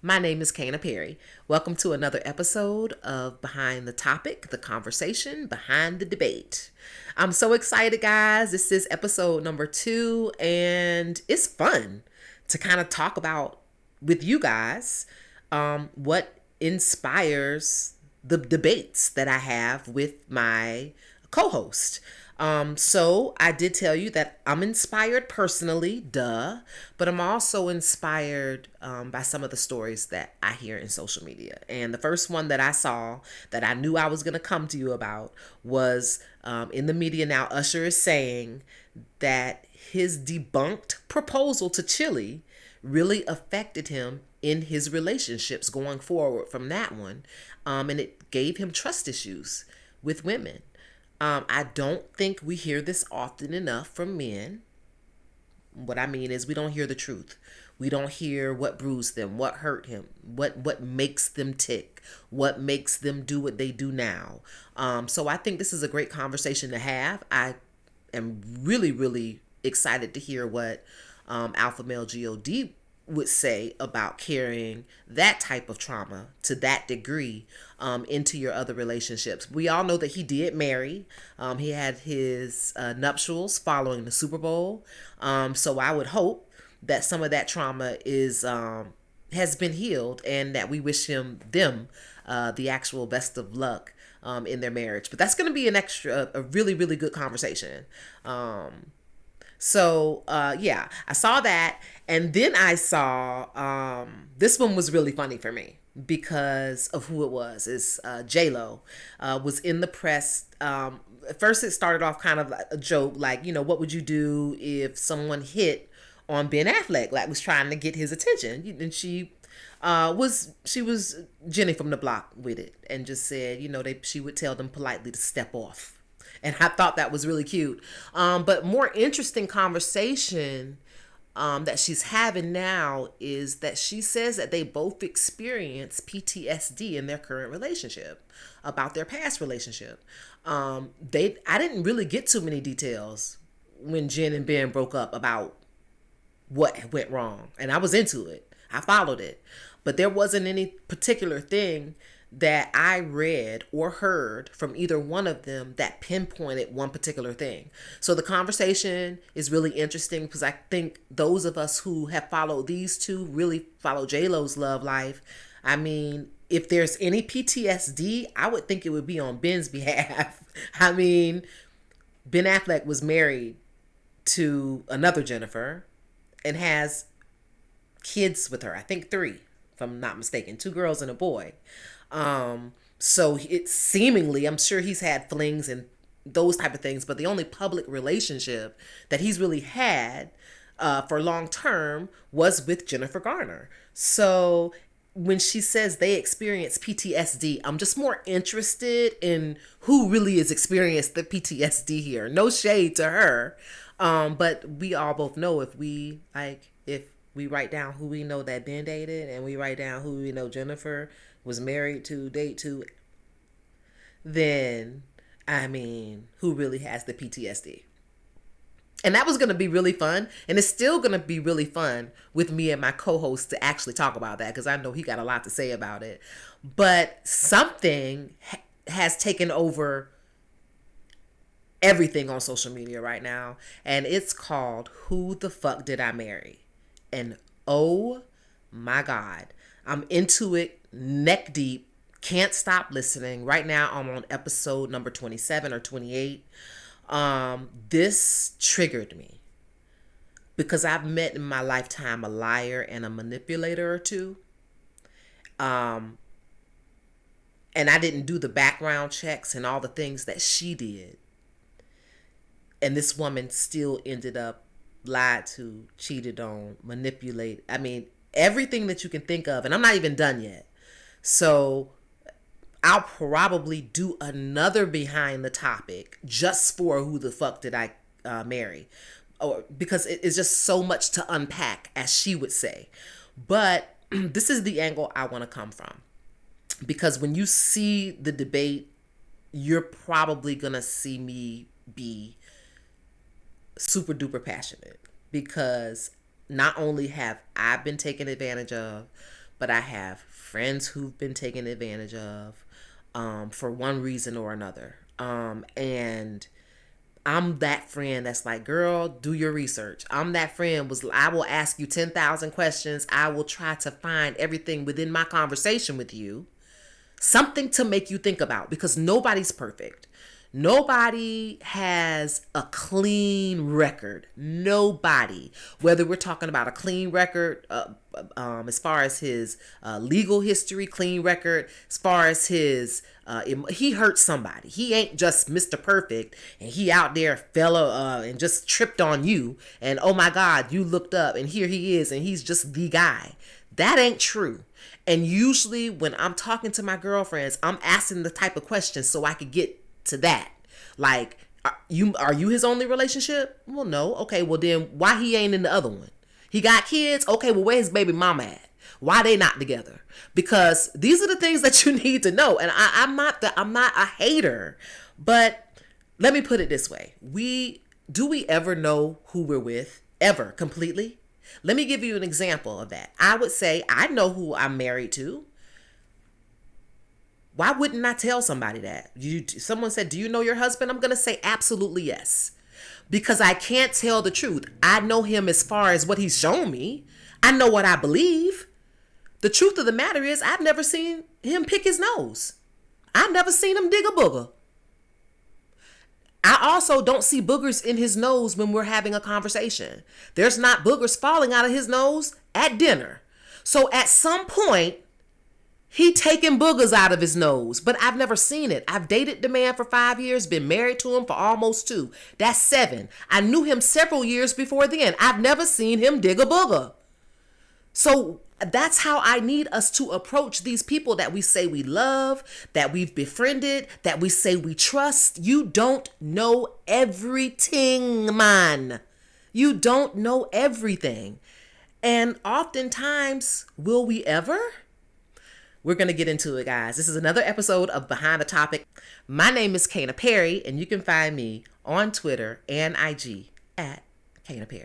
My name is Kana Perry. Welcome to another episode of Behind the Topic, the conversation behind the debate. I'm so excited, guys. This is episode number 2, and it's fun to kind of talk about with you guys what inspires the debates that I have with my co-host. So I did tell you that I'm inspired personally, duh, but I'm also inspired by some of the stories that I hear in social media. And the first one that I saw that I knew I was going to come to you about was in the media now. Usher is saying that his debunked proposal to Chili really affected him in his relationships going forward from that one. And it gave him trust issues with women. I don't think we hear this often enough from men. What I mean is we don't hear the truth. We don't hear what bruised them, what hurt him, what makes them tick, what makes them do what they do now. So I think this is a great conversation to have. I am really, really excited to hear what Alpha Male God would say about carrying that type of trauma to that degree into your other relationships. We all know that he did marry. He had his nuptials following the Super Bowl. So I would hope that some of that trauma is has been healed, and that we wish them the actual best of luck in their marriage. But that's going to be a really, really good conversation. So yeah, I saw that, and then I saw this one was really funny for me because of who it was. It's J-Lo was in the press. At first, it started off kind of like a joke, like, what would you do if someone hit on Ben Affleck, like was trying to get his attention, and she was Jenny from the block with it, and just said, she would tell them politely to step off. And I thought that was really cute. But more interesting conversation that she's having now is that she says that they both experience PTSD in their current relationship about their past relationship. I didn't really get too many details when Jen and Ben broke up about what went wrong. And I was into it. I followed it. But there wasn't any particular thing that I read or heard from either one of them that pinpointed one particular thing. So the conversation is really interesting because I think those of us who have followed these two really follow J-Lo's love life. I mean, if there's any PTSD, I would think it would be on Ben's behalf. I mean, Ben Affleck was married to another Jennifer and has kids with her. I think 3, if I'm not mistaken, 2 girls and a boy. So it's seemingly, I'm sure he's had flings and those type of things, but the only public relationship that he's really had for long term was with Jennifer Garner. So when she says they experience PTSD, I'm just more interested in who really has experienced the PTSD here. No shade to her. But we all both know if we write down who we know that Ben dated, and we write down who we know Jennifer was married to, date to, then, I mean, who really has the PTSD? And that was going to be really fun. And it's still going to be really fun with me and my co-host to actually talk about that, because I know he got a lot to say about it. But something has taken over everything on social media right now. And it's called Who the Fuck Did I Marry? And oh my God, I'm into it neck deep. Can't stop listening. Right now I'm on episode number 27 or 28. This triggered me because I've met in my lifetime a liar and a manipulator or two. And I didn't do the background checks and all the things that she did. And this woman still ended up lied to, cheated on, manipulate. I mean, everything that you can think of. And I'm not even done yet. So I'll probably do another behind the topic just for who the fuck did I marry, or because it's just so much to unpack, as she would say. But this is the angle I want to come from, because when you see the debate, you're probably gonna see me be super duper passionate, because not only have I been taken advantage of, but I have friends who've been taken advantage of for one reason or another. And I'm that friend that's like, girl, do your research. I'm that friend I will ask you 10,000 questions. I will try to find everything within my conversation with you, something to make you think about, because nobody's perfect. Nobody has a clean record. Nobody. Whether we're talking about a clean record as far as his legal history, clean record as far as his, he hurt somebody. He ain't just Mr. Perfect and he out there and just tripped on you. And oh my God, you looked up and here he is and he's just the guy. That ain't true. And usually when I'm talking to my girlfriends, I'm asking the type of questions so I could get to that. Like, are you his only relationship? Well, no. Okay, well then why he ain't in the other one? He got kids? Okay, well where's his baby mama at? Why they not together? Because these are the things that you need to know. And I'm not a hater, but let me put it this way. Do we ever know who we're with? Ever, completely? Let me give you an example of that. I would say I know who I'm married to. Why wouldn't I tell somebody that? Someone said, do you know your husband? I'm going to say absolutely yes. Because I can't tell the truth. I know him as far as what he's shown me. I know what I believe. The truth of the matter is I've never seen him pick his nose. I've never seen him dig a booger. I also don't see boogers in his nose when we're having a conversation. There's not boogers falling out of his nose at dinner. So at some point, he taking boogers out of his nose, but I've never seen it. I've dated the man for 5 years, been married to him for almost 2. That's 7. I knew him several years before then. I've never seen him dig a booger. So that's how I need us to approach these people that we say we love, that we've befriended, that we say we trust. You don't know everything, man. You don't know everything. And oftentimes, will we ever? We're going to get into it, guys. This is another episode of Behind the Topic. My name is Kana Perry, and you can find me on Twitter and IG at Kana Perry.